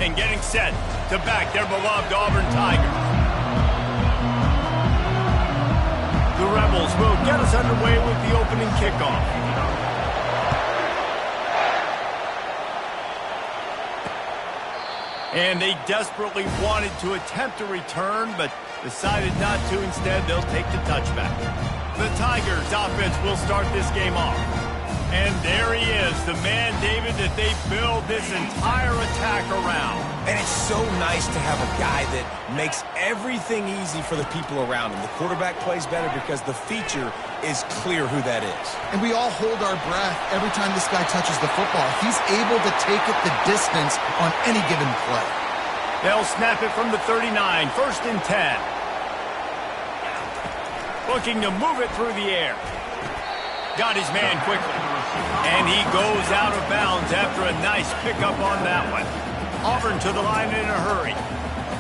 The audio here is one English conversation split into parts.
and getting set to back their beloved Auburn Tigers. The Rebels will get us underway with the opening kickoff. And they desperately wanted to attempt a return, but decided not to. Instead, they'll take the touchback. The Tigers offense will start this game off. And there he is, the man, David, that they build this entire attack around. And it's so nice to have a guy that makes everything easy for the people around him. The quarterback plays better because the feature is clear who that is. And we all hold our breath every time this guy touches the football. He's able to take it the distance on any given play. They'll snap it from the 39, 1st and 10. Looking to move it through the air. Got his man quickly. And he goes out of bounds after a nice pickup on that one. Auburn to the line in a hurry.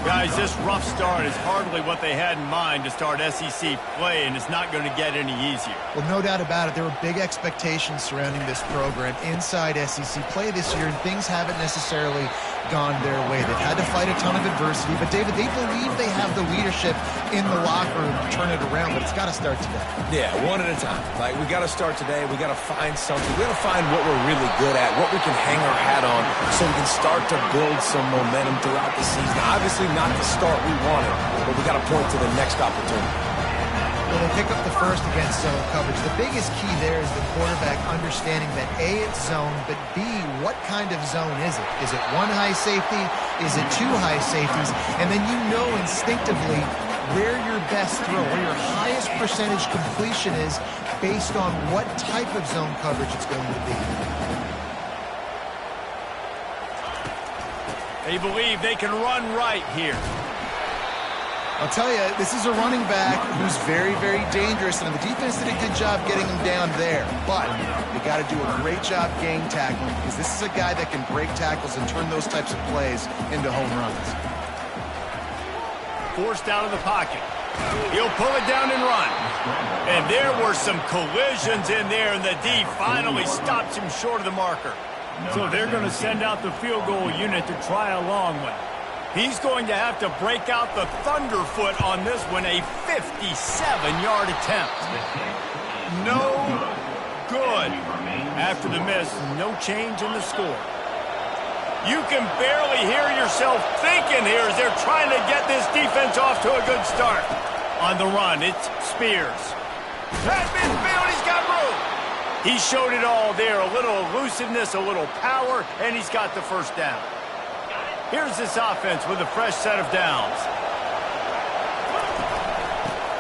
Guys, this rough start is hardly what they had in mind to start SEC play, and it's not going to get any easier. Well, no doubt about it. There were big expectations surrounding this program inside SEC play this year, and things haven't necessarily gone their way. They've had to fight a ton of adversity, but, David, they believe they have the leadership in the locker room to turn it around, but it's got to start today. Yeah, one at a time. Like, we got to start today. We got to find something. We got to find what we're really good at, what we can hang our hat on, so we can start to build some momentum throughout the season. Obviously, not the start we wanted, but we got to point to the next opportunity. Well, they pick up the first against zone coverage. The biggest key there is the quarterback understanding that A, it's zone, but B, what kind of zone is it? Is it one high safety? Is it two high safeties? And then you know instinctively where your best throw, where your highest percentage completion is based on what type of zone coverage it's going to be. They believe they can run right here. I'll tell you, this is a running back who's very, very dangerous, and the defense did a good job getting him down there. But you got to do a great job game tackling, because this is a guy that can break tackles and turn those types of plays into home runs. Forced out of the pocket. He'll pull it down and run. And there were some collisions in there, and the D finally stops him short of the marker. So they're going to send out the field goal unit to try a long one. He's going to have to break out the thunderfoot on this one, a 57-yard attempt. No good. After the miss, no change in the score. You can barely hear yourself thinking here as they're trying to get this defense off to a good start. On the run, it's Spears. That midfield, he's got room. He showed it all there, a little elusiveness, a little power, and he's got the first down. Here's this offense with a fresh set of downs.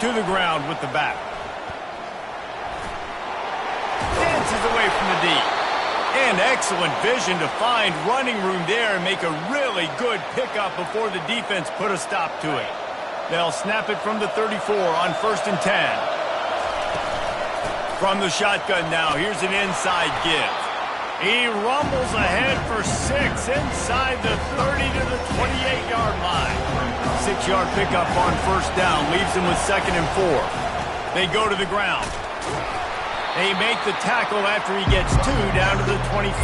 To the ground with the back. Dances away from the D. And excellent vision to find running room there and make a really good pickup before the defense put a stop to it. They'll snap it from the 34 on 1st and 10. From the shotgun now, here's an inside give. He rumbles ahead for 6 inside the 30 to the 28-yard line. 6-yard pickup on 1st down leaves him with 2nd and 4. They go to the ground. They make the tackle after he gets 2 down to the 25.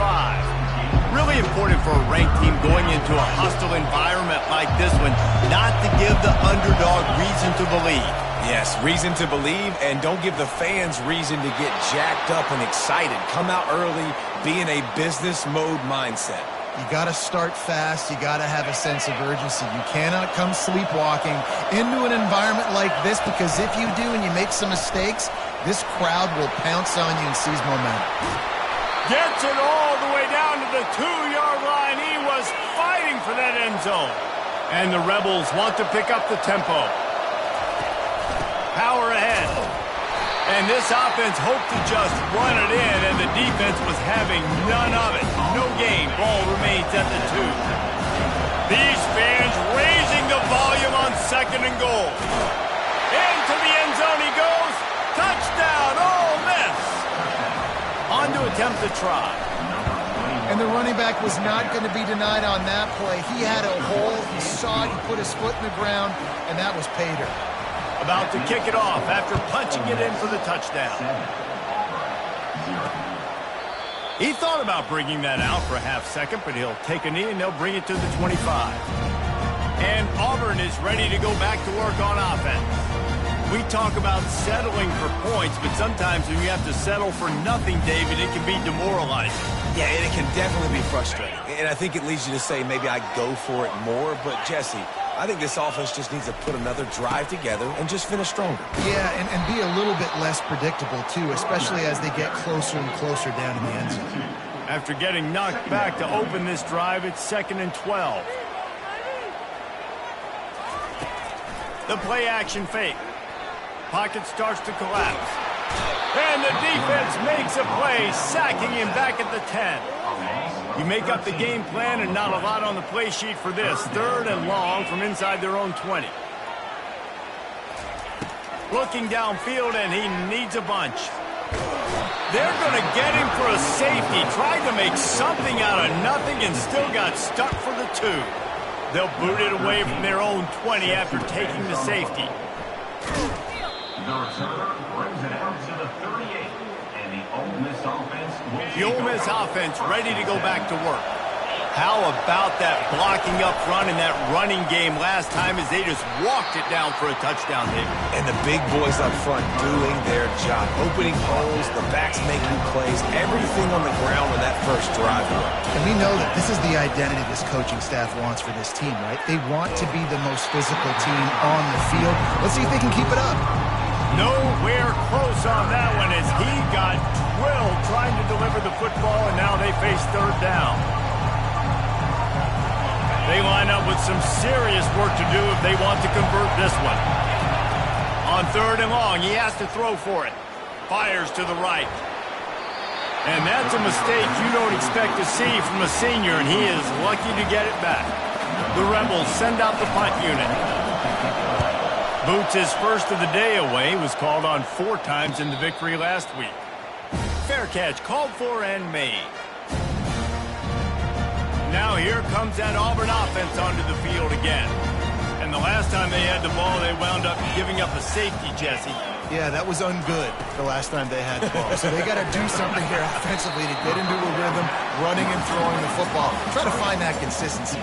Really important for a ranked team going into a hostile environment like this one not to give the underdog reason to believe. Yes, reason to believe, and don't give the fans reason to get jacked up and excited. Come out early, be in a business mode mindset. You got to start fast. You got to have a sense of urgency. You cannot come sleepwalking into an environment like this, because if you do and you make some mistakes, this crowd will pounce on you and seize momentum. Gets it all the way down to the 2-yard line. He was fighting for that end zone. And the Rebels want to pick up the tempo. Power ahead. And this offense hoped to just run it in, and the defense was having none of it. No gain. Ball remains at the 2. These fans raising the volume on 2nd and goal. Into the end zone he goes. Touchdown, Ole Miss. On to attempt the try. And the running back was not going to be denied on that play. He had a hole. He saw it. He put his foot in the ground, and that was pay dirt. About to kick it off after punching it in for the touchdown. He thought about bringing that out for a half second, but he'll take a knee and they'll bring it to the 25. And Auburn is ready to go back to work on offense. We talk about settling for points, but sometimes when you have to settle for nothing, David, it can be demoralizing. Yeah, and it can definitely be frustrating. And I think it leads you to say maybe I go for it more. But, Jesse, I think this offense just needs to put another drive together and just finish stronger. Yeah, and be a little bit less predictable, too, especially as they get closer and closer down in the end zone. After getting knocked back to open this drive, it's 2nd and 12. The play-action fake. Pocket starts to collapse. And the defense makes a play, sacking him back at the 10. You make up the game plan and not a lot on the play sheet for this. 3rd and long from inside their own 20. Looking downfield, and he needs a bunch. They're going to get him for a safety. Tried to make something out of nothing and still got stuck for the 2. They'll boot it away from their own 20 after taking the safety. The returner brings it out to the 38, and the Ole Miss offense The Ole Miss offense ready to go back to work. How about that blocking up front and that running game last time as they just walked it down for a touchdown, David? And the big boys up front doing their job. Opening holes, the backs making plays, everything on the ground when that first drive worked. And we know that this is the identity this coaching staff wants for this team, right? They want to be the most physical team on the field. Let's see if they can keep it up. Nowhere close on that one as he got drilled trying to deliver the football, and now they face 3rd down. They line up with some serious work to do if they want to convert this one. On 3rd and long, he has to throw for it. Fires to the right. And that's a mistake you don't expect to see from a senior, and he is lucky to get it back. The Rebels send out the punt unit. Boots his first of the day away, was called on 4 times in the victory last week. Fair catch called for and made. Now here comes that Auburn offense onto the field again. And the last time they had the ball, they wound up giving up a safety, Jesse. Yeah, that was ungood the last time they had the ball. So they got to do something here offensively to get into a rhythm, running and throwing the football. Try to find that consistency.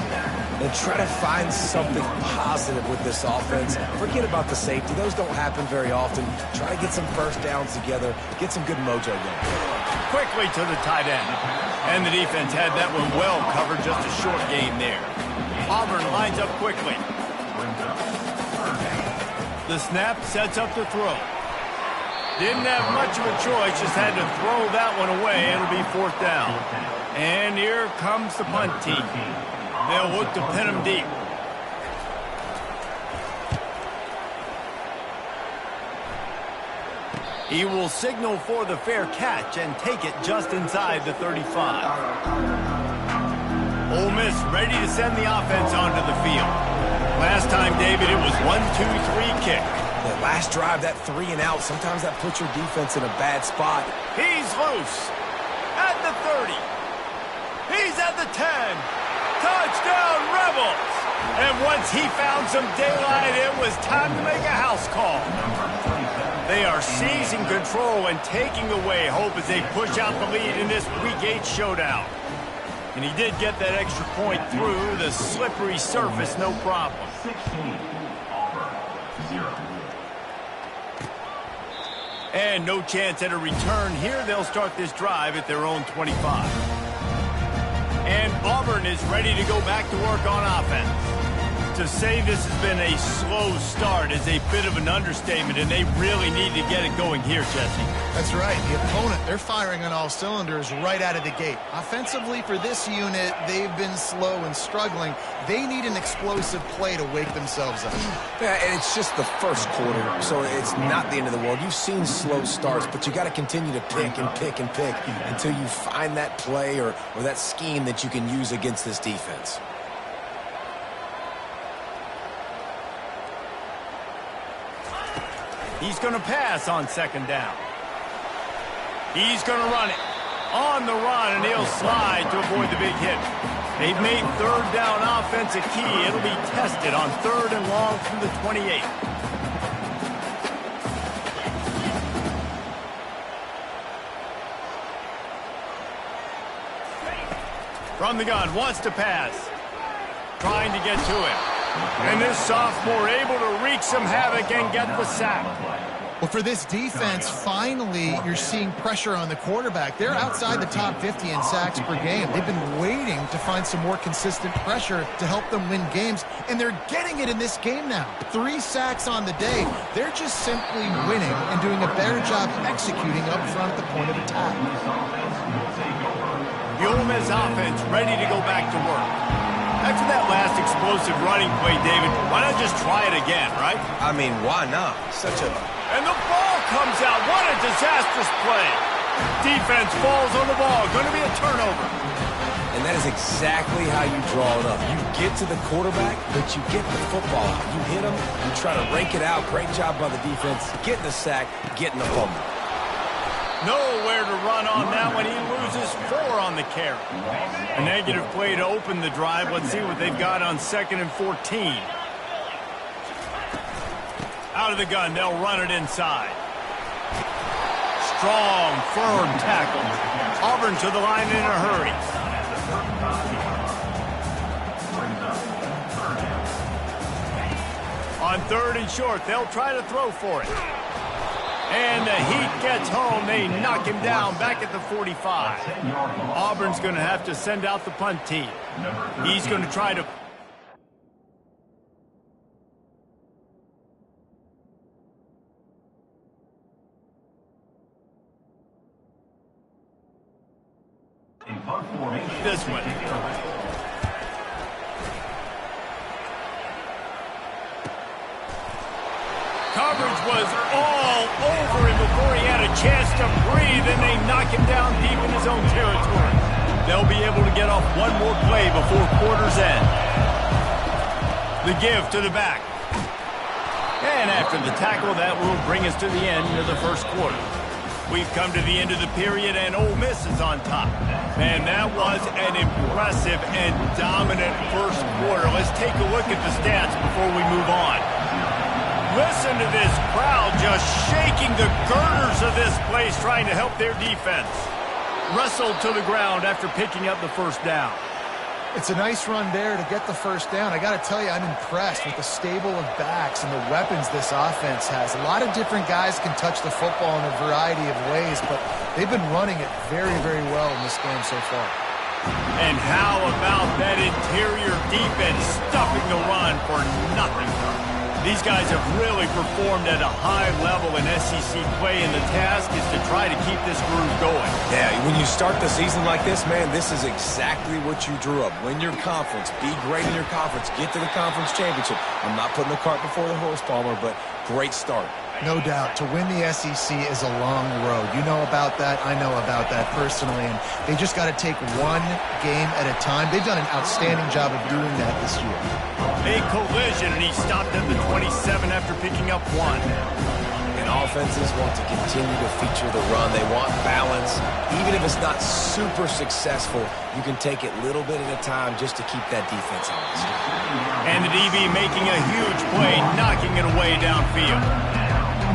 And try to find something positive with this offense. Forget about the safety. Those don't happen very often. Try to get some first downs together. Get some good mojo going. Quickly to the tight end. And the defense had that one well covered, just a short game there. Auburn lines up quickly. The snap sets up the throw. Didn't have much of a choice, just had to throw that one away. It'll be 4th down. And here comes the punt team. They'll look to pin him deep. He will signal for the fair catch and take it just inside the 35. Ole Miss ready to send the offense onto the field. Last time, David, it was 1-2-3 kick. The last drive, that 3 and out, sometimes that puts your defense in a bad spot. He's loose. At the 30. He's at the 10. Touchdown, Rebels. And once he found some daylight, it was time to make a house call. They are seizing control and taking away hope as they push out the lead in this Week 8 showdown. And he did get that extra point through the slippery surface, no problem. 16, Auburn, 0. And no chance at a return here. They'll start this drive at their own 25. And Auburn is ready to go back to work on offense. To say this has been a slow start is a bit of an understatement, and they really need to get it going here, Jesse. That's right. The opponent, they're firing on all cylinders right out of the gate. Offensively, for this unit, they've been slow and struggling. They need an explosive play to wake themselves up. Yeah, and it's just the first quarter, so it's not the end of the world. You've seen slow starts, but you got to continue to pick and pick and pick until you find that play or that scheme that you can use against this defense. He's going to pass on 2nd down. He's going to run it on the run, and he'll slide to avoid the big hit. They've made 3rd down offense a key. It'll be tested on 3rd and long from the 28. From the gun, wants to pass. Trying to get to him. And this sophomore able to wreak some havoc and get the sack. Well, for this defense, finally, you're seeing pressure on the quarterback. They're outside the top 50 in sacks per game. They've been waiting to find some more consistent pressure to help them win games, and they're getting it in this game now. 3 sacks on the day. They're just simply winning and doing a better job executing up front at the point of attack. The Ole Miss offense ready to go back to work. After that last explosive running play, David, why not just try it again, right? I mean, why not? And the ball comes out. What a disastrous play. Defense falls on the ball. Going to be a turnover. And that is exactly how you draw it up. You get to the quarterback, but you get the football out. You hit him, you try to rake it out. Great job by the defense. Getting the sack, getting the fumble. Nowhere to run on that one. He loses 4 on the carry. A negative play to open the drive. Let's see what they've got on 2nd and 14. Out of the gun, they'll run it inside. Strong, firm tackle. Auburn to the line in a hurry. On 3rd and short, they'll try to throw for it. And the heat gets home. They knock him down back at the 45. Auburn's going to have to send out the punt team. He's going to try to... this one. Coverage was all over him before he had a chance to breathe, and they knock him down deep in his own territory. They'll be able to get off one more play before quarter's end. The give to the back. And after the tackle, that will bring us to the end of the first quarter. We've come to the end of the period, and Ole Miss is on top. And that was an impressive and dominant first quarter. Let's take a look at the stats before we move on. Listen to this crowd just shaking the girders of this place, trying to help their defense. Wrestled to the ground after picking up the first down. It's a nice run there to get the first down. I got to tell you, I'm impressed with the stable of backs and the weapons this offense has. A lot of different guys can touch the football in a variety of ways, but they've been running it very, very well in this game so far. And how about that interior defense stuffing the run for nothing? These guys have really performed at a high level in SEC play, and the task is to try to keep this groove going. Yeah, when you start the season like this, man, this is exactly what you drew up. Win your conference, be great in your conference, get to the conference championship. I'm not putting the cart before the horse, Palmer, but great start. No doubt. To win the SEC is a long road. You know about that. I know about that personally. And they just got to take one game at a time. They've done an outstanding job of doing that this year. A collision, and he stopped at the 27 after picking up 1. And offenses want to continue to feature the run. They want balance. Even if it's not super successful, you can take it little bit at a time just to keep that defense honest. And the DB making a huge play, knocking it away downfield.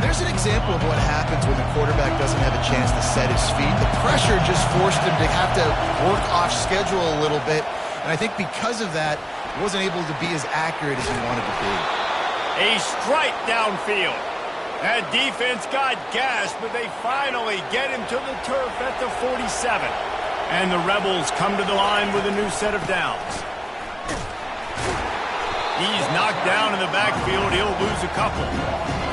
There's an example of what happens when the quarterback doesn't have a chance to set his feet. The pressure just forced him to have to work off schedule a little bit. And I think because of that, he wasn't able to be as accurate as he wanted to be. A strike downfield. That defense got gashed, but they finally get him to the turf at the 47. And the Rebels come to the line with a new set of downs. He's knocked down in the backfield. He'll lose a couple.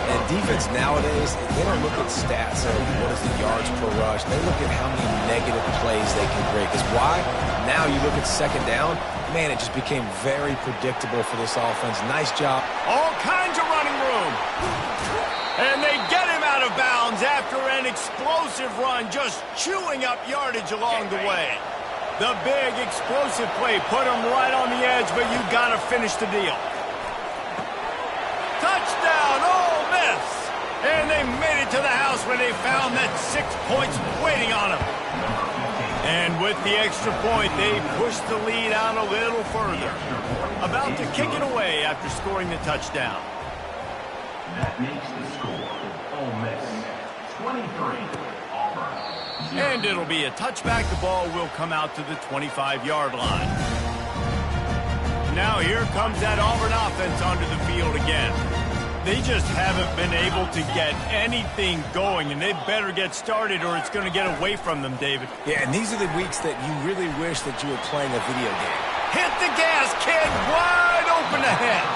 And defense nowadays, they don't look at stats of what is the yards per rush. They look at how many negative plays they can create. Because why? Now you look at second down, man, it just became very predictable for this offense. Nice job. All kinds of running room. And they get him out of bounds after an explosive run, just chewing up yardage along the way. The big explosive play put him right on the edge, but you got to finish the deal. Touchdown, Ole Miss! And they made it to the house when they found that 6 points waiting on them. And with the extra point, they pushed the lead out a little further. About to kick it away after scoring the touchdown. That makes the score Ole Miss 23, Auburn And it'll be a touchback. The ball will come out to the 25-yard line. Now here comes that Auburn offense onto the field again. They just haven't been able to get anything going, and they better get started or it's going to get away from them, David. Yeah, and these are the weeks that you really wish that you were playing a video game. Hit the gas, kid, wide open ahead.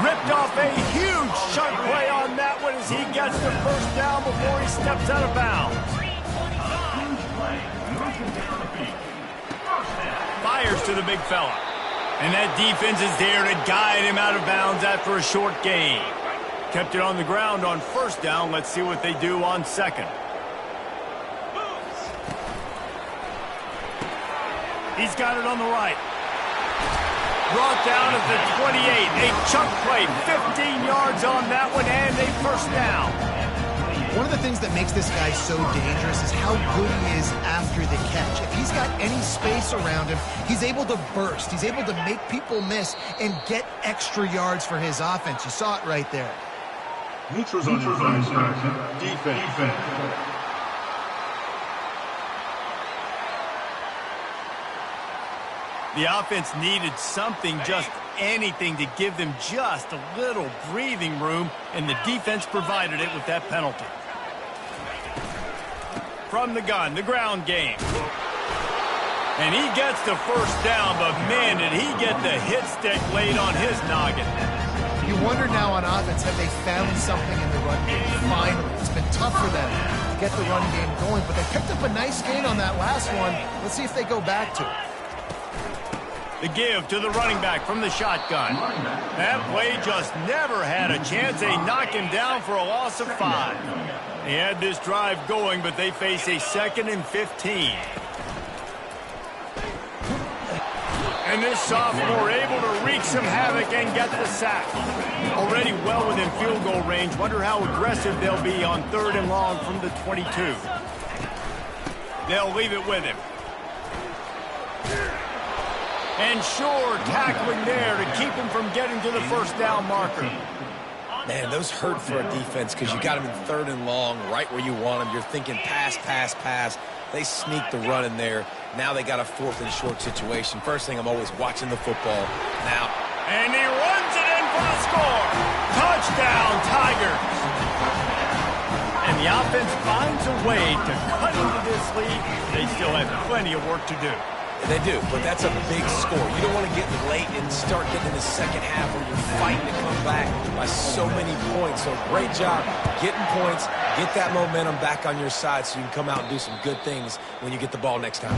Ripped off a huge chunk play on that one as he gets the first down before he steps out of bounds. Fires to the big fella. And that defense is there to guide him out of bounds after a short gain. Kept it on the ground on first down. Let's see what they do on second. He's got it on the right. Brought down at the 28. A chunk play, 15 yards on that one, and a first down. One of the things that makes this guy so dangerous is how good he is after the catch. If he's got any space around him, he's able to burst. He's able to make people miss and get extra yards for his offense. You saw it right there. Neutrals on your side. Defense. The offense needed something, just anything, to give them just a little breathing room, and the defense provided it with that penalty. From the gun, the ground game. And he gets the first down, but man, did he get the hit stick laid on his noggin. You wonder now on offense, have they found something in the run game? Finally, it's been tough for them to get the run game going, but they picked up a nice gain on that last one. Let's see if they go back to it. The give to the running back from the shotgun. That play just never had a chance. They knock him down for a loss of 5. They had this drive going, but they face a 2nd and 15. And this sophomore able to wreak some havoc and get the sack. Already well within field goal range. Wonder how aggressive they'll be on 3rd and long from the 22. They'll leave it with him. And sure, tackling there to keep him from getting to the first down marker. Man, those hurt for a defense because you got them in 3rd and long, right where you want them. You're thinking pass, pass, pass. They sneak the run in there. Now they got a 4th and short situation. First thing, I'm always watching the football. Now. And he runs it in for the score. Touchdown, Tigers. And the offense finds a way to cut into this lead. They still have plenty of work to do. They do, but that's a big score. You don't want to get late and start getting in the second half where you're fighting to come back by so many points. So great job getting points, get that momentum back on your side so you can come out and do some good things when you get the ball next time.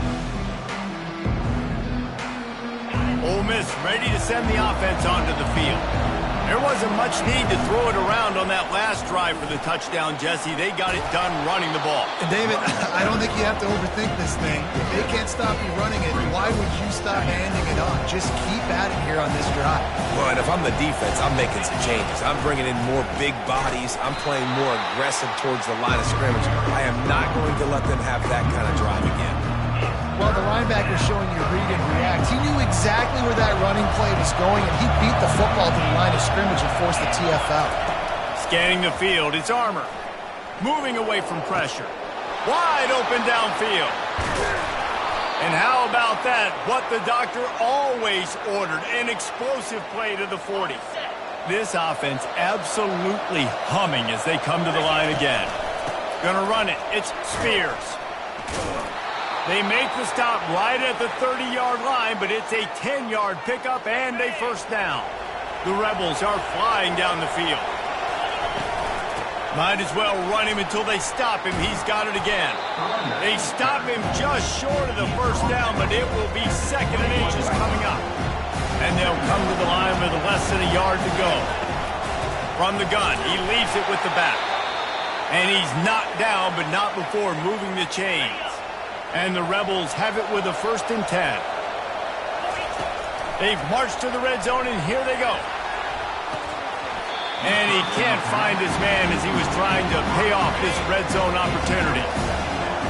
Ole Miss ready to send the offense onto the field. There wasn't much need to throw it around on that last drive for the touchdown, Jesse. They got it done running the ball. And David, I don't think you have to overthink this thing. If they can't stop you running it, why would you stop handing it on? Just keep at it here on this drive. Well, and if I'm the defense, I'm making some changes. I'm bringing in more big bodies. I'm playing more aggressive towards the line of scrimmage. I am not going to let them have that kind of drive again. Well, the linebacker showing you read and react. He knew exactly where that running play was going, and he beat the football to the line of scrimmage and forced the TFL. Scanning the field, it's Armour. Moving away from pressure. Wide open downfield. And how about that? What the doctor always ordered, an explosive play to the 40. This offense absolutely humming as they come to the line again. Gonna run it. It's Spears. They make the stop right at the 30-yard line, but it's a 10-yard pickup and a first down. The Rebels are flying down the field. Might as well run him until they stop him. He's got it again. They stop him just short of the first down, but it will be 2nd and inches coming up. And they'll come to the line with less than a yard to go. From the gun, he leaves it with the back. And he's knocked down, but not before moving the chains. And the Rebels have it with a 1st and 10. They've marched to the red zone, and here they go. And he can't find his man as he was trying to pay off this red zone opportunity.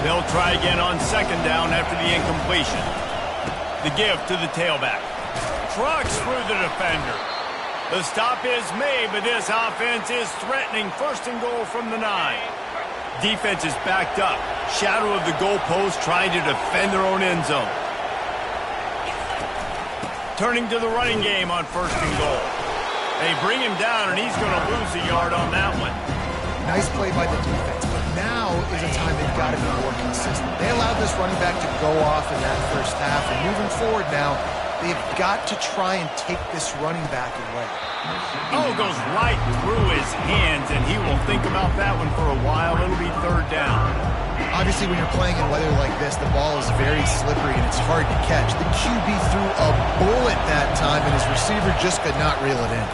They'll try again on 2nd down after the incompletion. The give to the tailback. Trucks through the defender. The stop is made, but this offense is threatening 1st and goal from the 9. Defense is backed up. Shadow of the goalpost trying to defend their own end zone. Turning to the running game on 1st and goal. They bring him down, and he's going to lose a yard on that one. Nice play by the defense, but now is a time they've got to be more consistent. They allowed this running back to go off in that first half, and moving forward now, they've got to try and take this running back away. Oh, goes right through his hands, and he will think about that one for a while. It'll be 3rd down. Obviously, when you're playing in weather like this, the ball is very slippery and it's hard to catch. The QB threw a bullet that time, and his receiver just could not reel it in.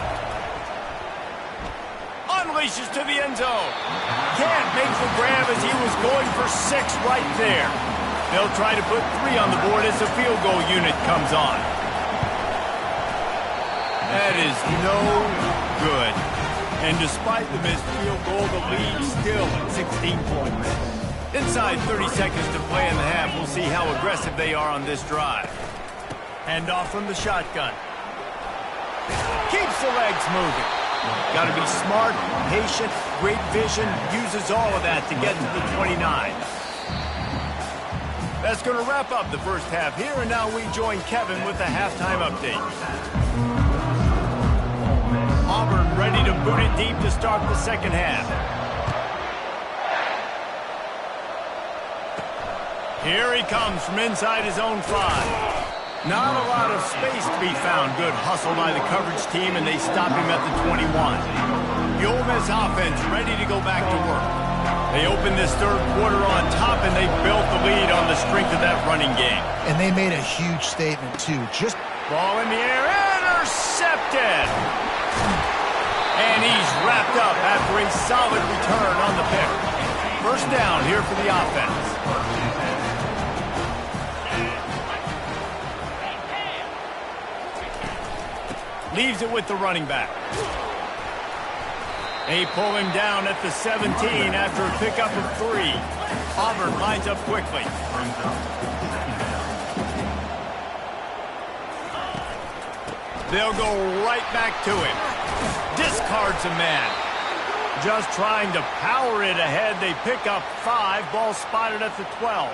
Unleashes to the end zone. Can't make the grab as he was going for 6 right there. They'll try to put 3 on the board as the field goal unit comes on. That is no good. And despite the missed field goal, the lead still at 16 points. Inside 30 seconds to play in the half. We'll see how aggressive they are on this drive. Hand off from the shotgun. Keeps the legs moving. Got to be smart, patient, great vision. Uses all of that to get to the 29. That's going to wrap up the first half here, and now we join Kevin with the halftime update. Auburn ready to boot it deep to start the second half. Here he comes from inside his own 5. Not a lot of space to be found. Good hustle by the coverage team, and they stop him at the 21. The Ole Miss offense ready to go back to work. They opened this 3rd quarter on top, and they built the lead on the strength of that running game. And they made a huge statement, too. Just ball in the air, intercepted! And he's wrapped up after a solid return on the pick. 1st down here for the offense. Leaves it with the running back. They pull him down at the 17 after a pickup of 3. Auburn lines up quickly. They'll go right back to him. Discards a man. Just trying to power it ahead. They pick up 5. Ball spotted at the 12.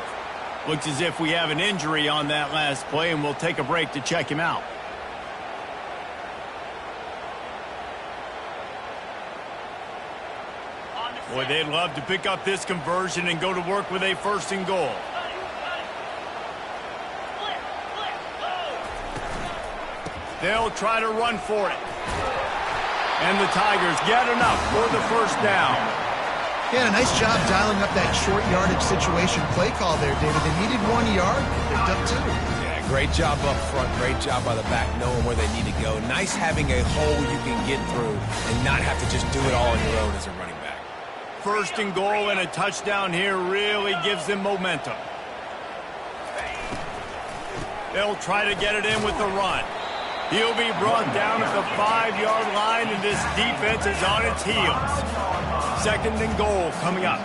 Looks as if we have an injury on that last play, and we'll take a break to check him out. Boy, they'd love to pick up this conversion and go to work with a 1st and goal. They'll try to run for it. And the Tigers get enough for the 1st down. Yeah, a nice job dialing up that short yardage situation play call there, David. They needed 1 yard. They picked up 2. Yeah, great job up front. Great job by the back, knowing where they need to go. Nice having a hole you can get through and not have to just do it all on your own as a running back. 1st and goal, and a touchdown here really gives them momentum. They'll try to get it in with the run. He'll be brought down at the 5-yard line, and this defense is on its heels. 2nd and goal coming up.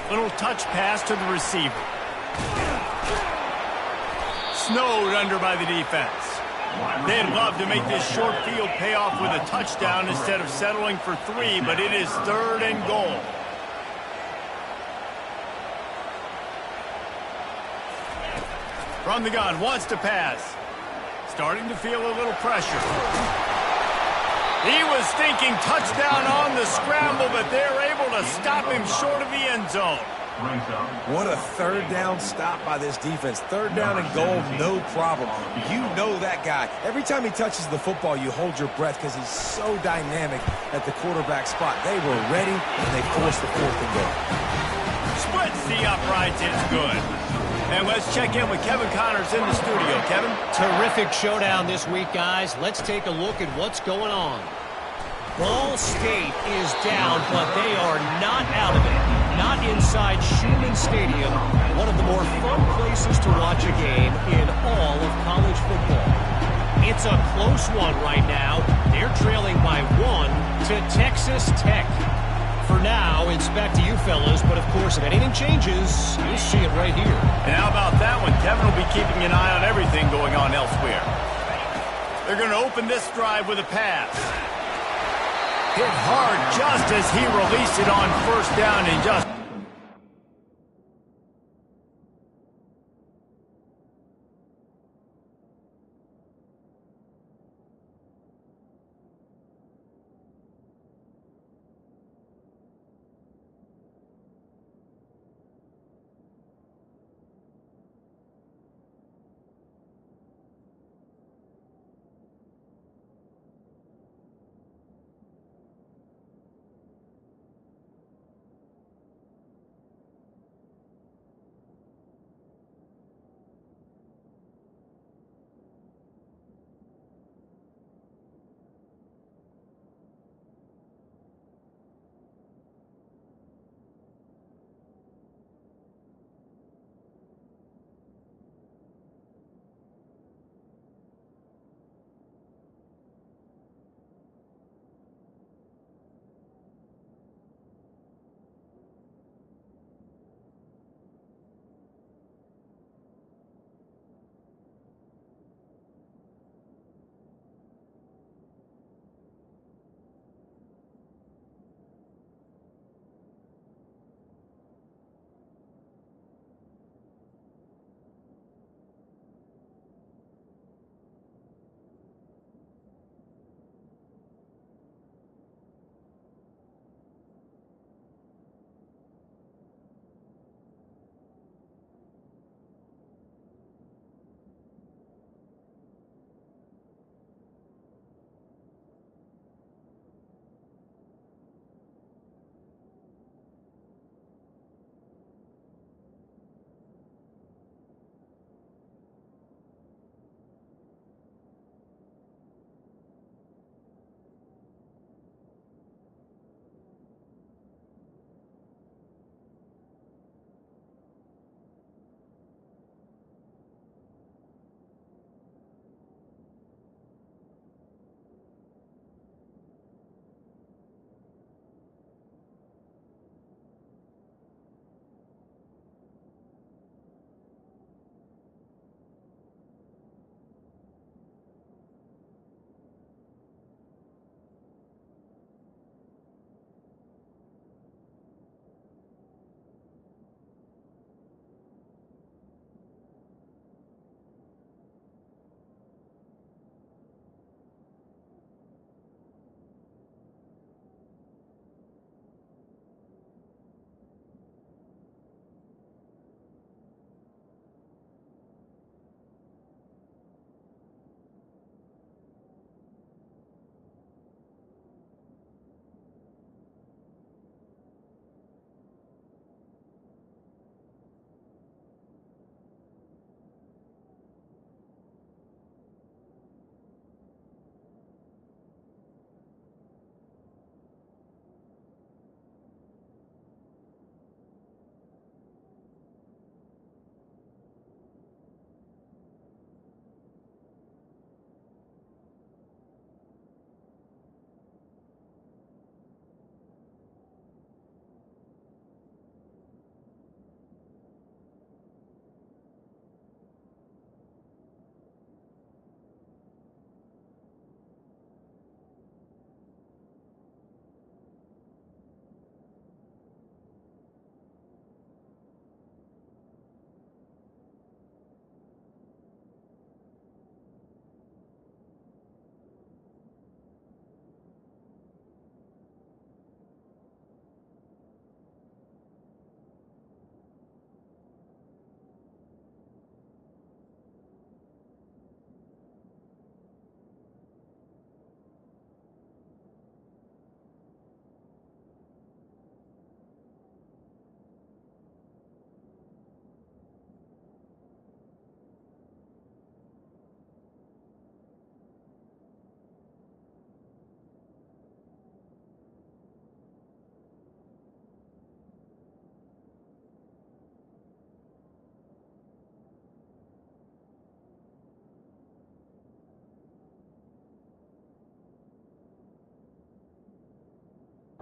Little touch pass to the receiver. Snowed under by the defense. They'd love to make this short field pay off with a touchdown instead of settling for 3, but it is 3rd and goal. From the gun, wants to pass. Starting to feel a little pressure. He was thinking touchdown on the scramble, but they're able to stop him short of the end zone. What a 3rd down stop by this defense. 3rd down and goal, no problem. You know that guy. Every time he touches the football, you hold your breath because he's so dynamic at the quarterback spot. They were ready, and they forced the 4th and goal. Splits the uprights. It's good. And let's check in with Kevin Connors in the studio. Kevin? Terrific showdown this week, guys. Let's take a look at what's going on. Ball State is down, but they are not out of it. Not inside Schumann Stadium, one of the more fun places to watch a game in all of college football. It's a close one right now. They're trailing by 1 to Texas Tech. For now, it's back to you fellas, but of course, if anything changes, you'll see it right here. And how about that one? Kevin will be keeping an eye on everything going on elsewhere. They're going to open this drive with a pass. Hit hard just as he released it on first down and just...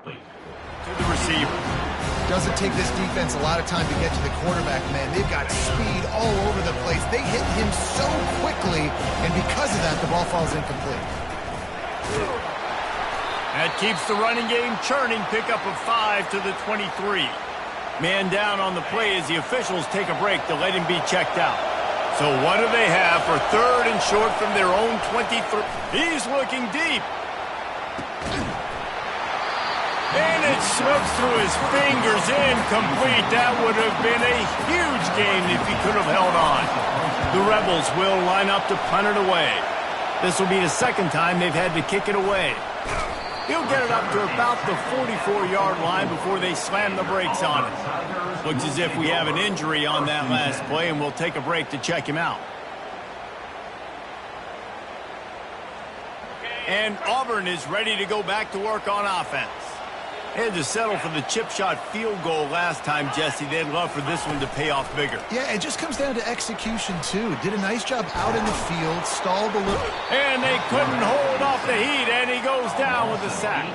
To the receiver. Doesn't take this defense a lot of time to get to the quarterback, man. They've got speed all over the place. They hit him so quickly, and because of that, the ball falls incomplete. That keeps the running game churning. Pickup of 5 to the 23. Man down on the play as the officials take a break to let him be checked out. So what do they have for 3rd and short from their own 23? He's looking deep. And it slips through his fingers, incomplete. That would have been a huge game if he could have held on. The Rebels will line up to punt it away. This will be the 2nd time they've had to kick it away. He'll get it up to about the 44-yard line before they slam the brakes on it. Looks as if we have an injury on that last play, and we'll take a break to check him out. And Auburn is ready to go back to work on offense. Had to settle for the chip shot field goal last time, Jesse. They'd love for this one to pay off bigger. Yeah, it just comes down to execution, too. Did a nice job out in the field, stalled a little. And they couldn't hold off the heat, and he goes down with a sack.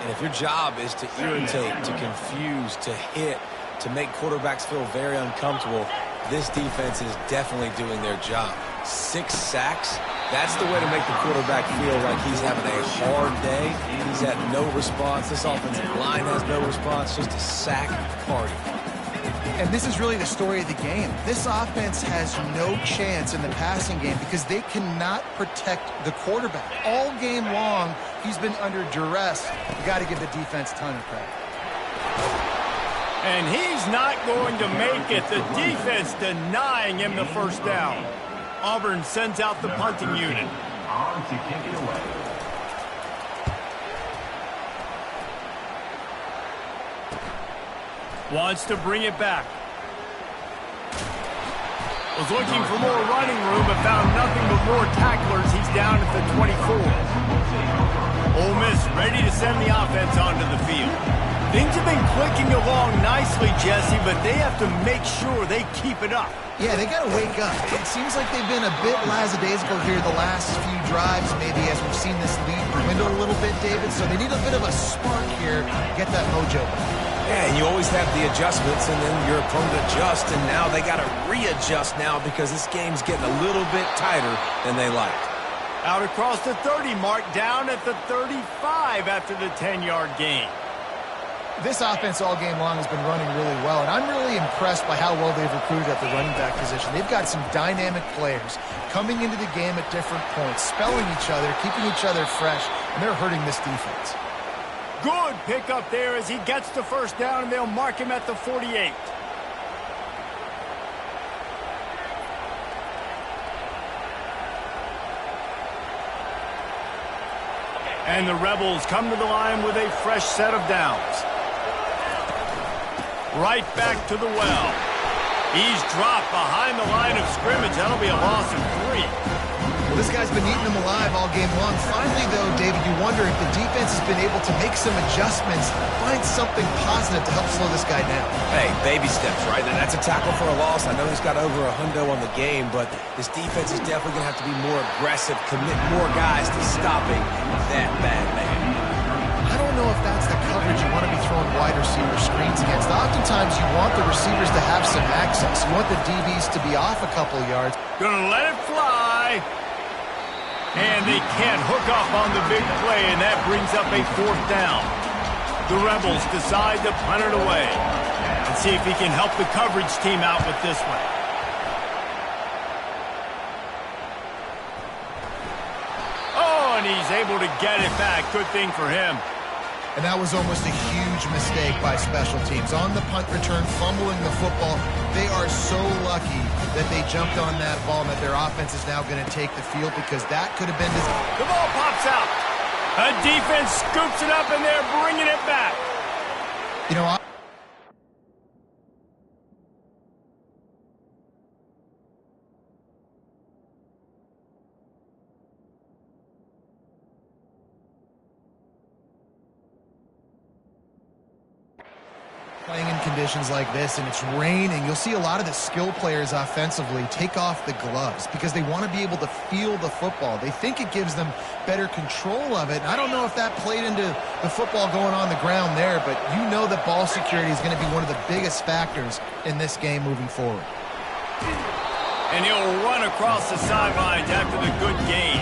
And if your job is to irritate, to confuse, to hit, to make quarterbacks feel very uncomfortable, this defense is definitely doing their job. 6 sacks. That's the way to make the quarterback feel like he's having a hard day. He's had no response. This offensive line has no response. Just a sack party. And this is really the story of the game. This offense has no chance in the passing game because they cannot protect the quarterback. All game long, he's been under duress. You got to give the defense a ton of credit. And he's not going to make it. The defense denying him the first down. Auburn sends out the punting unit. On to kick it away. Wants to bring it back. Was looking for more running room, but found nothing but more tacklers. He's down at the 24. Ole Miss ready to send the offense onto the field. Things have been clicking along nicely, Jesse, but they have to make sure they keep it up. Yeah, they got to wake up. It seems like they've been a bit lackadaisical here the last few drives, maybe as we've seen this lead dwindle a little bit, David. So they need a bit of a spark here to get that mojo back. Yeah, and you always have the adjustments, and then your opponent adjusts, and now they got to readjust now because this game's getting a little bit tighter than they liked. Out across the 30 mark, down at the 35 after the 10-yard gain. This offense all game long has been running really well, and I'm really impressed by how well they've recruited at the running back position. They've got some dynamic players coming into the game at different points, spelling each other, keeping each other fresh, and they're hurting this defense. Good pickup there as he gets the first down, and they'll mark him at the 48. And the Rebels come to the line with a fresh set of downs. Right back to the well. He's dropped behind the line of scrimmage. That'll be a loss of 3. Well, this guy's been eating them alive all game long. Finally, though, David, you wonder if the defense has been able to make some adjustments, find something positive to help slow this guy down. Hey, baby steps, right? And that's a tackle for a loss. I know he's got over a hundo on the game, but this defense is definitely going to have to be more aggressive, commit more guys to stopping that bad man. I don't know if that's the coverage you want to be throwing wide receiver screens against. Oftentimes, you want the receivers to have some access. You want the DBs to be off a couple of yards. Gonna let it fly. And they can't hook up on the big play, and that brings up a 4th down. The Rebels decide to punt it away. And see if he can help the coverage team out with this one. Oh, and he's able to get it back. Good thing for him. And that was almost a huge mistake by special teams. On the punt return, fumbling the football, they are so lucky that they jumped on that ball and that their offense is now going to take the field because that could have been... The ball pops out. A defense scoops it up, and they're bringing it back. You know, playing in conditions like this and it's raining, you'll see a lot of the skill players offensively take off the gloves because they want to be able to feel the football. They think it gives them better control of it. And I don't know if that played into the football going on the ground there, but you know that ball security is going to be one of the biggest factors in this game moving forward. And he'll run across the sidelines after the good gain.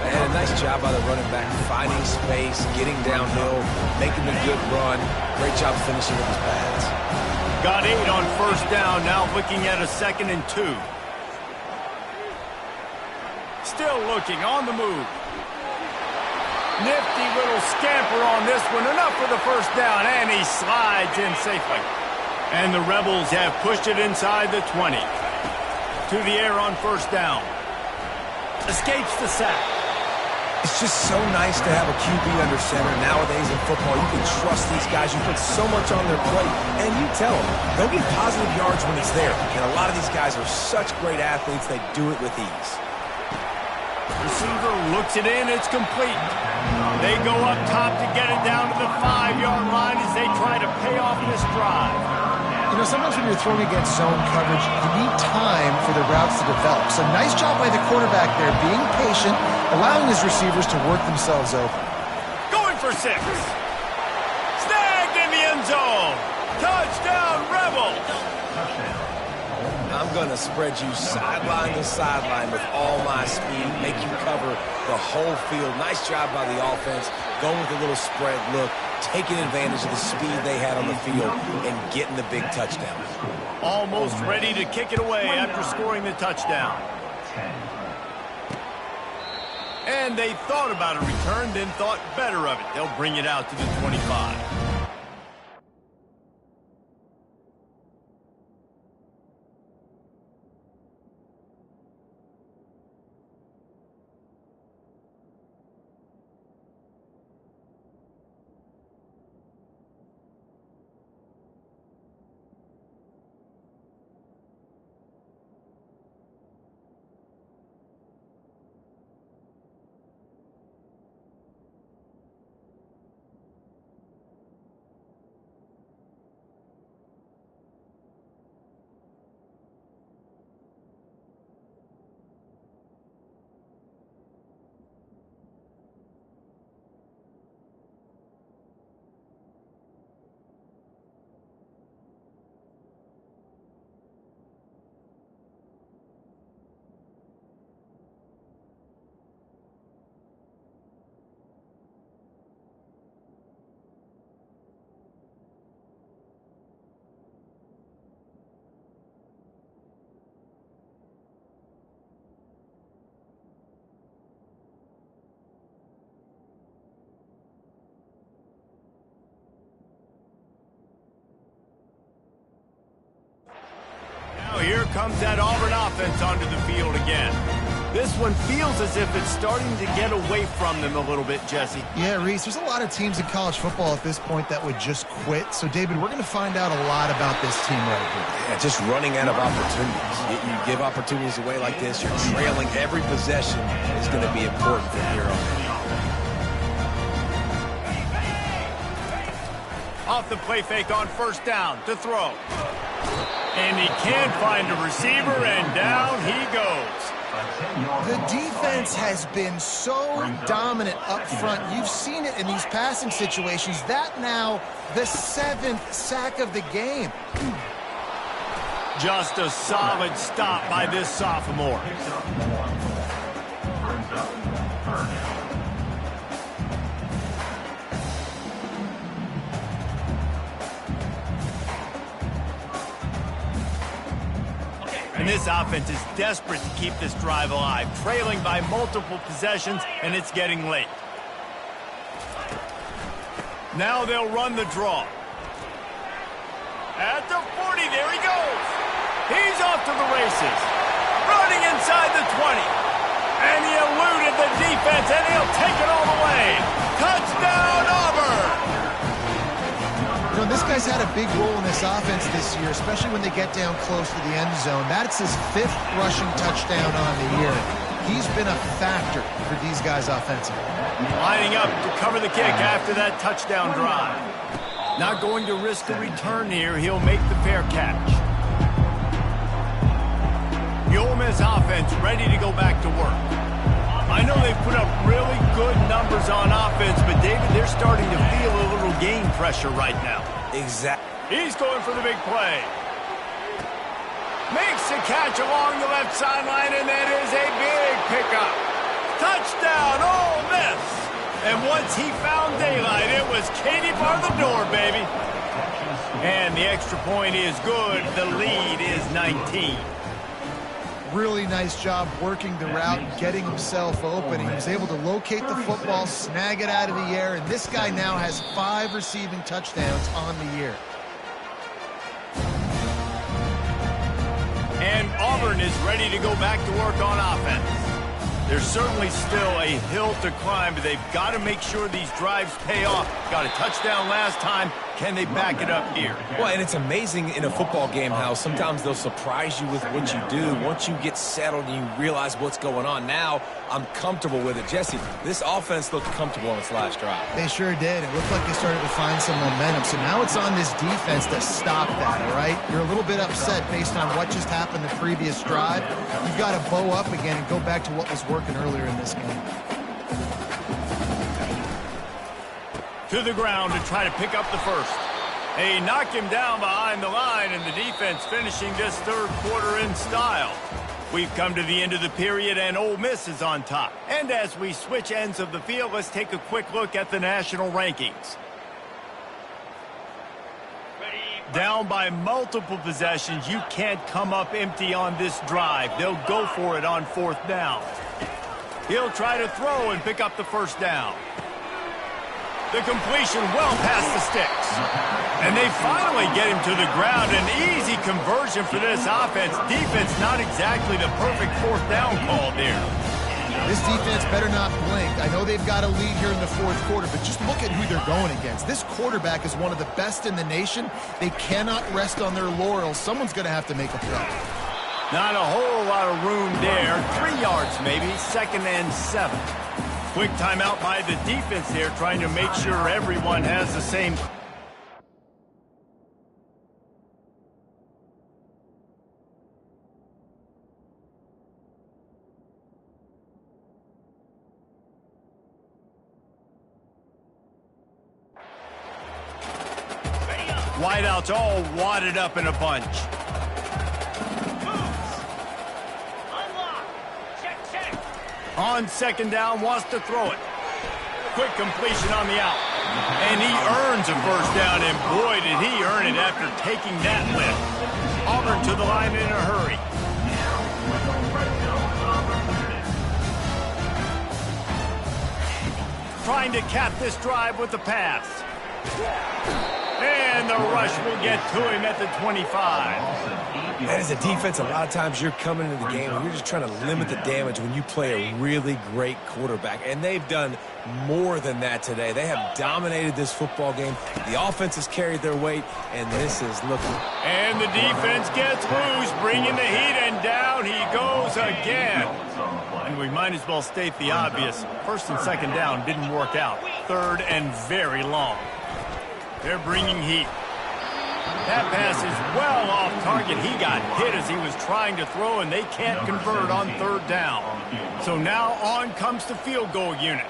And a nice job by the running back, finding space, getting downhill, making a good run. Great job finishing with his pads. Got 8 on first down, now looking at a 2nd and 2. Still looking, on the move. Nifty little scamper on this one, enough for the first down, and he slides in safely. And the Rebels have pushed it inside the 20. To the air on first down. Escapes the sack. It's just so nice to have a QB under center. Nowadays in football, you can trust these guys. You put so much on their plate, and you tell them they'll get positive yards when it's there. And a lot of these guys are such great athletes, they do it with ease. Receiver looks it in, it's complete. They go up top to get it down to the 5-yard line as they try to pay off this drive. You know, sometimes when you're throwing against zone coverage, you need time for the routes to develop. So nice job by the quarterback there, being patient, allowing his receivers to work themselves open. Going for 6. Snagged in the end zone. Touchdown, Rebels. I'm going to spread you sideline to sideline with all my speed, make you cover the whole field. Nice job by the offense, going with a little spread look, taking advantage of the speed they had on the field and getting the big touchdown. Almost ready to kick it away after scoring the touchdown. And they thought about a return, then thought better of it. They'll bring it out to the 25. Here comes that Auburn offense onto the field again. This one feels as if it's starting to get away from them a little bit, Jesse. Yeah, Reese, there's a lot of teams in college football at this point that would just quit. So, David, we're going to find out a lot about this team right here. Yeah, just running out of opportunities. You give opportunities away like this, you're trailing. Every possession is going to be important from here on. Off the play fake on first down to throw. And he can't find a receiver, and down he goes. The defense has been so dominant up front. You've seen it in these passing situations. That now the 7th sack of the game. Just a solid stop by this sophomore. And this offense is desperate to keep this drive alive, trailing by multiple possessions, and it's getting late. Now they'll run the draw. At the 40, there he goes. He's off to the races. Running inside the 20. And he eluded the defense, and he'll take it all the way. Touchdown, Auburn! You know, this guy's had a big role in this offense this year, especially when they get down close to the end zone. That's his 5th rushing touchdown on the year. He's been a factor for these guys offensively. Lining up to cover the kick after that touchdown drive. Not going to risk a return here. He'll make the fair catch. The Ole Miss offense ready to go back to work. I know they've put up really good numbers on offense, but David, they're starting to feel a little game pressure right now. Exactly. He's going for the big play. Makes the catch along the left sideline, and that is a big pickup. Touchdown, Ole Miss. And once he found daylight, it was Katie bar the door, baby. And the extra point is good. The lead is 19. Really nice job working the route and getting himself open. He was able to locate the football, snag it out of the air, and this guy now has 5 receiving touchdowns on the year. And Auburn is ready to go back to work on offense. There's certainly still a hill to climb, but they've got to make sure these drives pay off. Got a touchdown last time. Can they back it up here? Well, and it's amazing in a football game how sometimes they'll surprise you with what you do. Once you get settled and you realize what's going on, now I'm comfortable with it. Jesse, this offense looked comfortable on its last drive. They sure did. It looked like they started to find some momentum. So now it's on this defense to stop that, all right? You're a little bit upset based on what just happened the previous drive. You've got to bow up again and go back to what was working earlier in this game. To the ground to try to pick up the first. They knock him down behind the line, and the defense finishing this third quarter in style. We've come to the end of the period, and Ole Miss is on top. And as we switch ends of the field, let's take a quick look at the national rankings. Down by multiple possessions, you can't come up empty on this drive. They'll go for it on 4th down. He'll try to throw and pick up the first down. The completion well past the sticks. And they finally get him to the ground. An easy conversion for this offense. Defense not exactly the perfect 4th down call there. This defense better not blink. I know they've got a lead here in the 4th quarter, but just look at who they're going against. This quarterback is one of the best in the nation. They cannot rest on their laurels. Someone's going to have to make a play. Not a whole lot of room there. 3 yards maybe. 2nd and 7. Quick timeout by the defense there, trying to make sure everyone has the same. Wideouts all wadded up in a bunch. On 2nd down, wants to throw it. Quick completion on the out. And he earns a first down, and boy, did he earn it after taking that lift. Auburn to the line in a hurry. Trying to cap this drive with the pass. And the rush will get to him at the 25. And as a defense, a lot of times you're coming into the game and you're just trying to limit the damage when you play a really great quarterback. And they've done more than that today. They have dominated this football game. The offense has carried their weight, and this is looking. And the defense gets loose, bringing the heat, and down he goes again. And we might as well state the obvious. 1st and 2nd down didn't work out. 3rd and very long. They're bringing heat. That pass is well off target. He got hit as he was trying to throw, and they can't convert on 3rd down. So now on comes the field goal unit.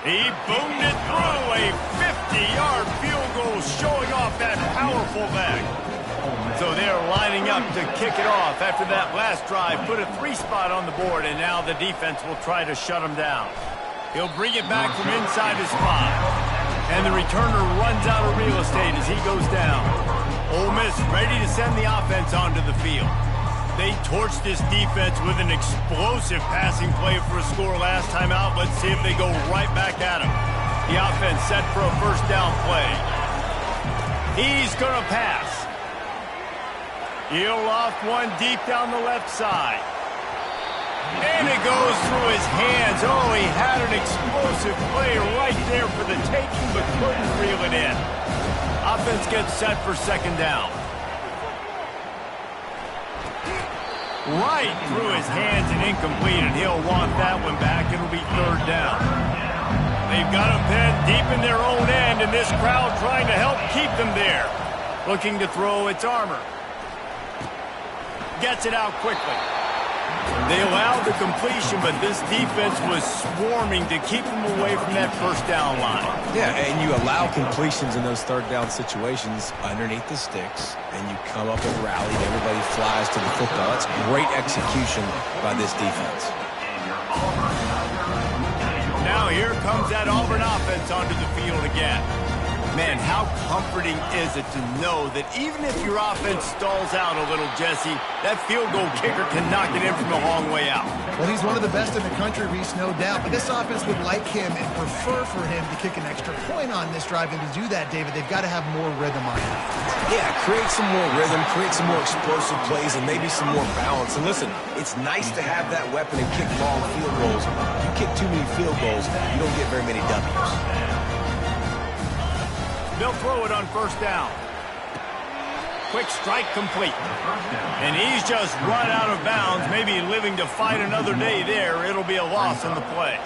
He boomed it through. A 50-yard field goal showing off that powerful leg. So they're lining up to kick it off after that last drive. Put a 3-spot on the board, and now the defense will try to shut him down. He'll bring it back from inside his 5. And the returner runs out of real estate as he goes down. Ole Miss ready to send the offense onto the field. They torched this defense with an explosive passing play for a score last time out. Let's see if they go right back at him. The offense set for a first down play. He's going to pass. He'll loft one deep down the left side. And it goes through his hands. Oh, he had an explosive play right there for the taking, but couldn't reel it in. Offense gets set for 2nd down. Right through his hands and incomplete, and he'll want that one back. It'll be 3rd down. They've got him pinned deep in their own end, and this crowd trying to help keep them there. Looking to throw its armor. Gets it out quickly. They allowed the completion, but this defense was swarming to keep them away from that first down line. Yeah, and you allow completions in those third down situations underneath the sticks, and you come up and rally, and everybody flies to the football. That's great execution by this defense. Now here comes that Auburn offense onto the field again. Man, how comforting is it to know that even if your offense stalls out a little, Jesse, that field goal kicker can knock it in from a long way out. Well, he's one of the best in the country, Reese, no doubt. But this offense would like him and prefer for him to kick an extra point on this drive. And to do that, David, they've got to have more rhythm on it. Yeah, create some more rhythm, create some more explosive plays, and maybe some more balance. And listen, it's nice to have that weapon and kick long field goals. If you kick too many field goals, you don't get very many W's. They'll throw it on first down. Quick strike complete. And he's just run out of bounds, maybe living to fight another day there. It'll be a loss on the play.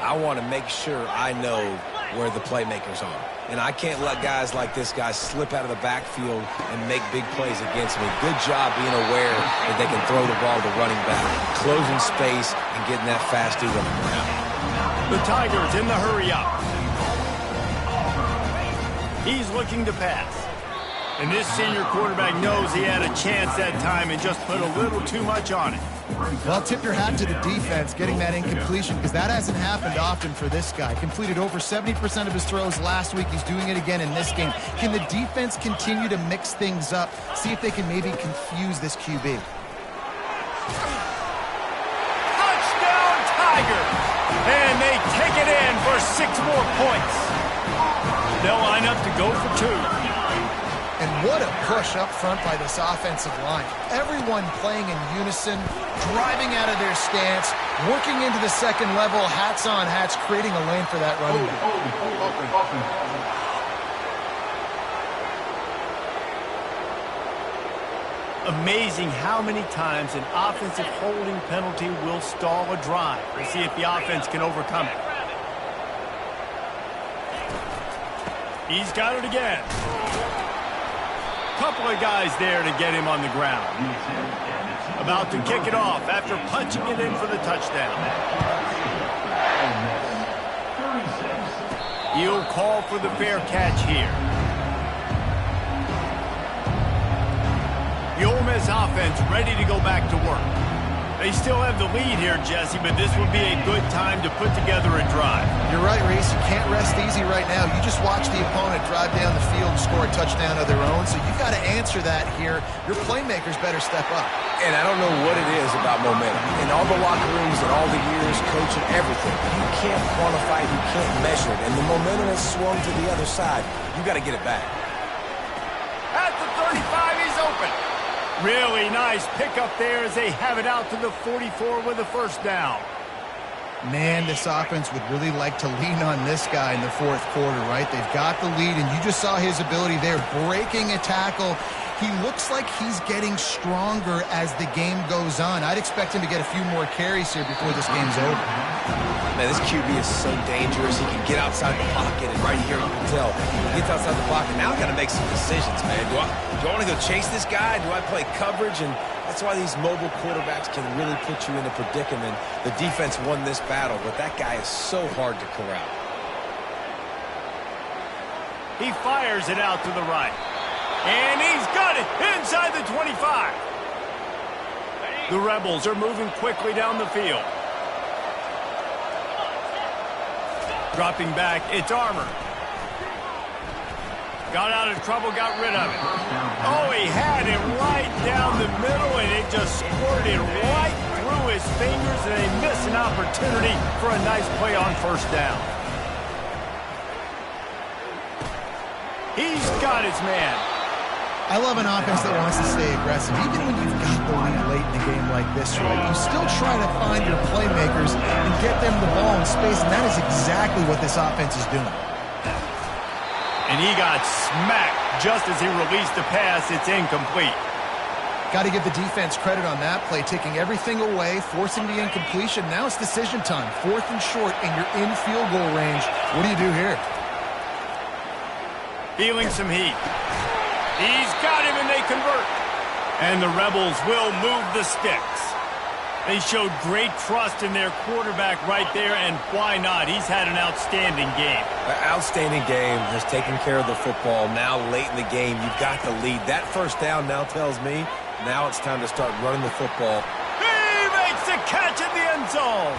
I want to make sure I know where the playmakers are. And I can't let guys like this guy slip out of the backfield and make big plays against me. Good job being aware that they can throw the ball to running back, closing space, and getting that fast dude on the ground. The Tigers in the hurry up. He's looking to pass. And this senior quarterback knows he had a chance that time and just put a little too much on it. Well, tip your hat to the defense getting that incompletion, because that hasn't happened often for this guy. Completed over 70% of his throws last week. He's doing it again in this game. Can the defense continue to mix things up? See if they can maybe confuse this QB. Touchdown, Tigers! And they take it in for 6 more points. They'll line up to go for 2. And what a push up front by this offensive line. Everyone playing in unison, driving out of their stance, working into the second level, hats on hats, creating a lane for that running back. Amazing how many times an offensive holding penalty will stall a drive. We'll see if the offense can overcome it. He's got it again. Couple of guys there to get him on the ground. About to kick it off after punching it in for the touchdown. He'll call for the fair catch here. The Ole Miss offense ready to go back to work. They still have the lead here, Jesse, but this will be a good time to put together a drive. You're right, Reese. You can't rest easy right now. You just watch the opponent drive down the field and score a touchdown of their own, so you've got to answer that here. Your playmakers better step up. And I don't know what it is about momentum. In all the locker rooms and all the years, coaching, everything, you can't quantify it, you can't measure it. And the momentum has swung to the other side. You got to get it back. At the 35, he's open. Really nice pickup there as they have it out to the 44 with a first down. Man, this offense would really like to lean on this guy in the fourth quarter, right? They've got the lead, and you just saw his ability there, breaking a tackle. He looks like he's getting stronger as the game goes on. I'd expect him to get a few more carries here before this game's over. Man, this QB is so dangerous. He can get outside the pocket, and right here you can tell. He gets outside the pocket. Now I got to make some decisions, man. Do I want to go chase this guy? Do I play coverage? And that's why these mobile quarterbacks can really put you in a predicament. The defense won this battle, but that guy is so hard to corral. He fires it out to the right. And he's got it inside the 25. The Rebels are moving quickly down the field. Dropping back, it's Armour. Got out of trouble, got rid of it. Oh, he had it right down the middle, and it just squirted right through his fingers, and they missed an opportunity for a nice play on first down. He's got his man. I love an offense that wants to stay aggressive. Even when you've got the lead late in a game like this, right, you still try to find your playmakers and get them the ball in space, and that is exactly what this offense is doing. And he got smacked just as he released the pass. It's incomplete. Got to give the defense credit on that play, taking everything away, forcing the incompletion. Now it's decision time. 4th and short, and you're in field goal range. What do you do here? Feeling some heat. He's got him, and they convert. And the Rebels will move the sticks. They showed great trust in their quarterback right there, and why not? He's had an outstanding game. An outstanding game, has taken care of the football. Now late in the game, you've got the lead. That first down now tells me now it's time to start running the football. He makes the catch in the end zone.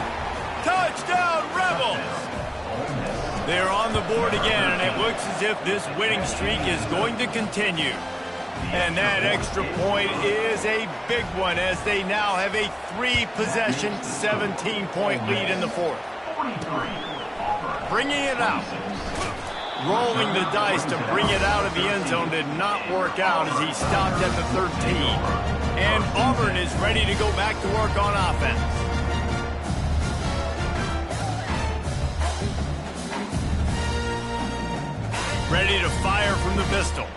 Touchdown, Rebels. They're on the board again, and it looks as if this winning streak is going to continue. And that extra point is a big one as they now have a 3-possession, 17-point lead in the fourth. Bringing it out. Rolling the dice to bring it out of the end zone did not work out as he stopped at the 13. And Auburn is ready to go back to work on offense. Ready to fire from the pistol.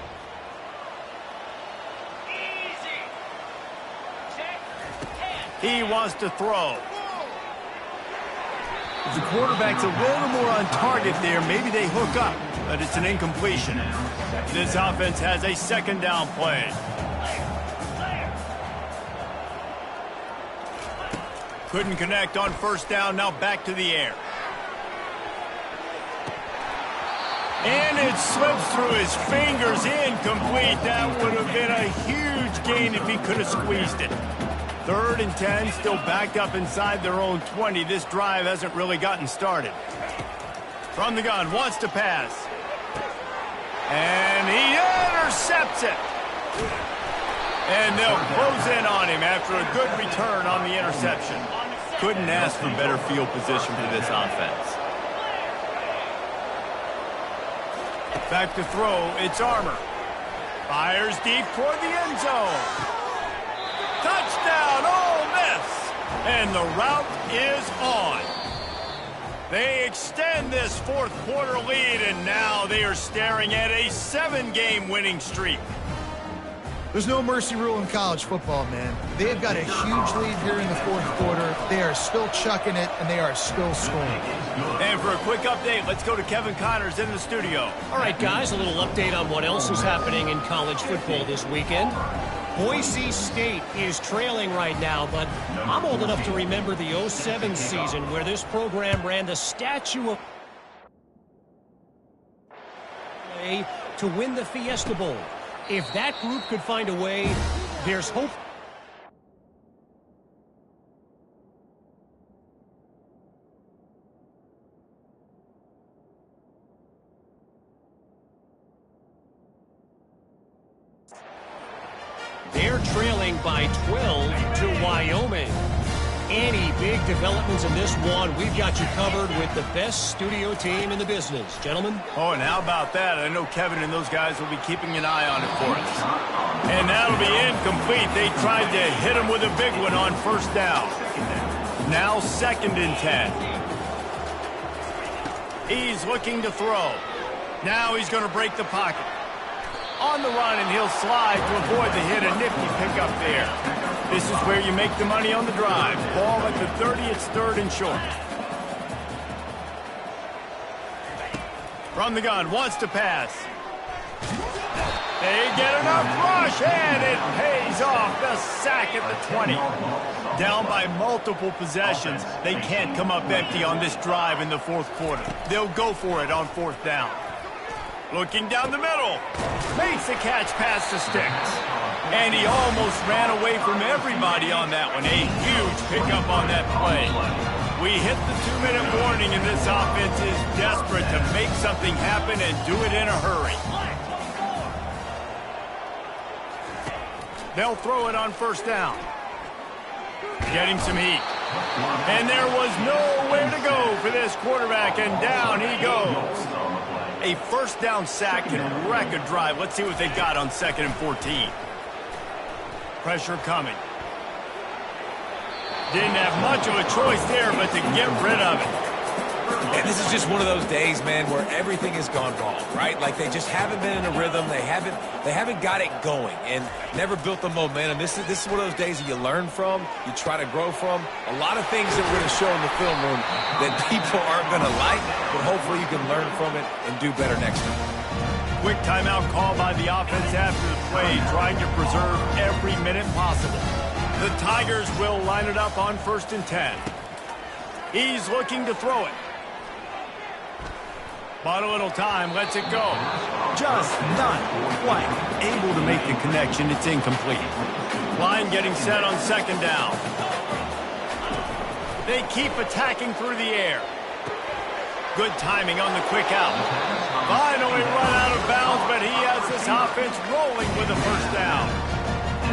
He wants to throw. If the quarterback's a little more on target there, maybe they hook up, but it's an incompletion. This offense has a second down play. Couldn't connect on first down, now back to the air. And it slips through his fingers, incomplete. That would have been a huge gain if he could have squeezed it. 3rd and 10, still backed up inside their own 20. This drive hasn't really gotten started. From the gun, wants to pass. And he intercepts it. And they'll close in on him after a good return on the interception. Couldn't ask for better field position for this offense. Back to throw, it's Armour. Fires deep toward the end zone. Touchdown, Ole Miss! And the route is on. They extend this fourth quarter lead, and now they are staring at a 7-game winning streak. There's no mercy rule in college football, man. They've got a huge lead here in the fourth quarter. They are still chucking it, and they are still scoring. And for a quick update, let's go to Kevin Connors in the studio. All right, guys, a little update on what else is happening in college football this weekend. Boise State is trailing right now, but I'm old enough to remember the 07 season where this program ran the statue of to win the Fiesta Bowl. If that group could find a way, there's hope. They're trailing by 12 to Wyoming. Any big developments in this one, we've got you covered with the best studio team in the business. Gentlemen? Oh, and how about that? I know Kevin and those guys will be keeping an eye on it for us. And that'll be incomplete. They tried to hit him with a big one on first down. Now 2nd and 10. He's looking to throw. Now he's going to break the pocket. On the run, and he'll slide to avoid the hit. A nifty pickup there. This is where you make the money on the drive. Ball at the 30, it's 3rd and short. From the gun, wants to pass. They get enough rush, and it pays off. The sack at the 20. Down by multiple possessions. They can't come up empty on this drive in the fourth quarter. They'll go for it on 4th down. Looking down the middle. Makes the catch past the sticks. And he almost ran away from everybody on that one. A huge pickup on that play. We hit the 2-minute warning, and this offense is desperate to make something happen and do it in a hurry. They'll throw it on first down. Getting some heat. And there was nowhere to go for this quarterback, and down he goes. A first down sack can wreck a drive. Let's see what they got on 2nd and 14. Pressure coming. Didn't have much of a choice there, but to get rid of it. And this is just one of those days, man, where everything has gone wrong, right? Like they just haven't been in a rhythm. They haven't got it going and never built the momentum. This is one of those days that you learn from, you try to grow from. A lot of things that we're going to show in the film room that people aren't going to like, but hopefully you can learn from it and do better next time. Quick timeout call by the offense after the play, trying to preserve every minute possible. The Tigers will line it up on 1st and 10. He's looking to throw it. Bought a little time, lets it go. Just not quite able to make the connection. It's incomplete. Line getting set on 2nd down. They keep attacking through the air. Good timing on the quick out. Finally run out of bounds, but he has this offense rolling with a 1st down.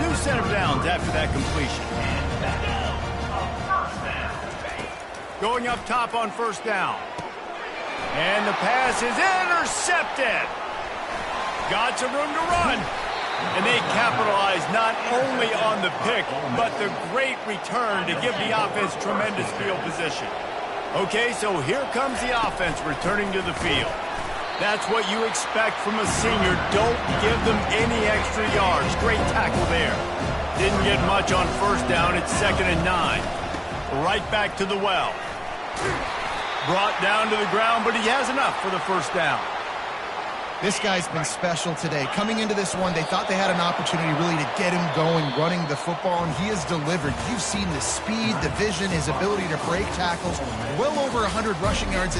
New set of downs after that completion. Going up top on 1st down. And the pass is intercepted. Got some room to run. And they capitalize not only on the pick, but the great return to give the offense tremendous field position. Okay, so here comes the offense returning to the field. That's what you expect from a senior. Don't give them any extra yards. Great tackle there. Didn't get much on 1st down. It's 2nd and 9. Right back to the well. Brought down to the ground, but he has enough for the 1st down. This guy's been special today. Coming into this one, they thought they had an opportunity really to get him going, running the football, and he has delivered. You've seen the speed, the vision, his ability to break tackles. Well over 100 rushing yards in this